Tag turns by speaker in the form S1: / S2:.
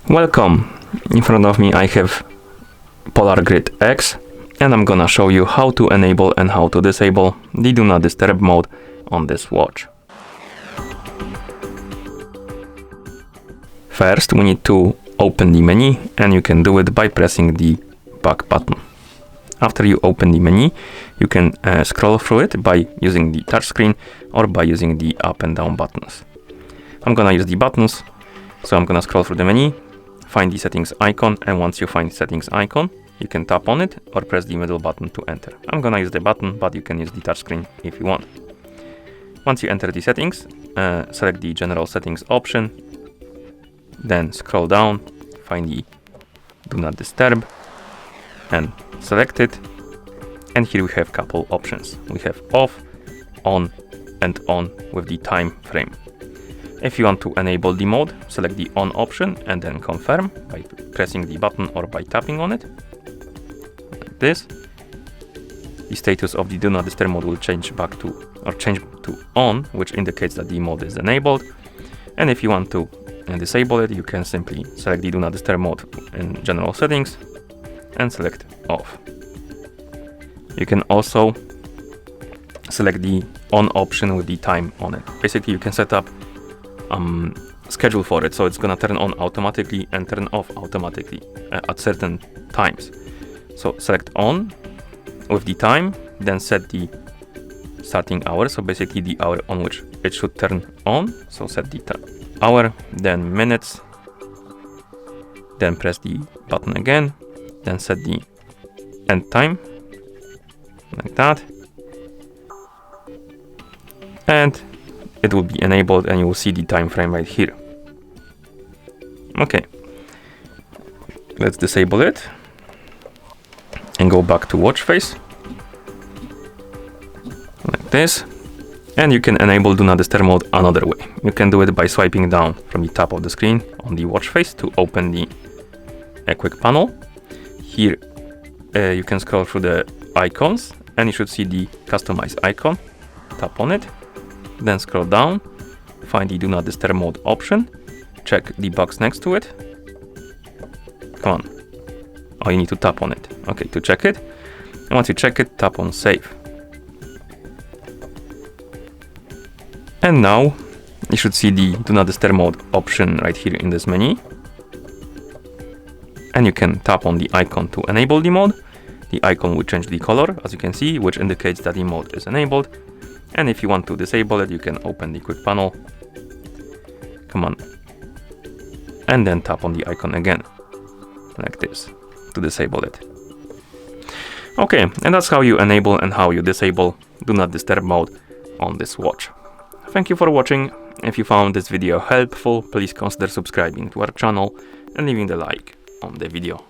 S1: Welcome! In front of me I have Polar Grid X, and I'm gonna show you how to enable and how to disable the Do Not Disturb mode on this watch. First we need to open the menu, and you can do it by pressing the back button. After you open the menu, you can scroll through it by using the touchscreen or by using the up and down buttons. I'm gonna use the buttons, so I'm gonna scroll through the menu, find the settings icon, and once you find settings icon, you can tap on it or press the middle button to enter. I'm gonna use the button, but you can use the touchscreen if you want. Once you enter the settings, select the general settings option, then scroll down, find the Do Not Disturb, and select it. And here we have couple options. We have off, on, and on with the time frame. If you want to enable the mode, select the on option and then confirm by pressing the button or by tapping on it. Like this. The status of the Do Not Disturb mode will change to on, which indicates that the mode is enabled. And if you want to disable it, you can simply select the Do Not Disturb mode in general settings and select off. You can also select the on option with the time on it. Basically, you can set up schedule for it, so it's gonna turn on automatically and turn off automatically at certain times. So select on with the time, then set the starting hour, so basically the hour on which it should turn on. So set the hour, then minutes, then press the button again, then set the end time like that, and it will be enabled, and you will see the time frame right here. Okay, let's disable it and go back to watch face like this. And you can enable Do Not Disturb mode another way. You can do it by swiping down from the top of the screen on the watch face to open the quick panel. Here you can scroll through the icons, and you should see the customize icon. Tap on it, then scroll down, find the Do Not Disturb mode option, check the box next to it. Come on. Oh, you need to tap on it. Okay, to check it. And once you check it, tap on save. And now you should see the Do Not Disturb mode option right here in this menu. And you can tap on the icon to enable the mode. The icon will change the color, as you can see, which indicates that the mode is enabled. And if you want to disable it, you can open the quick panel. Come on. And then tap on the icon again, like this, to disable it. Okay, and that's how you enable and how you disable Do Not Disturb mode on this watch. Thank you for watching. If you found this video helpful, please consider subscribing to our channel and leaving the like on the video.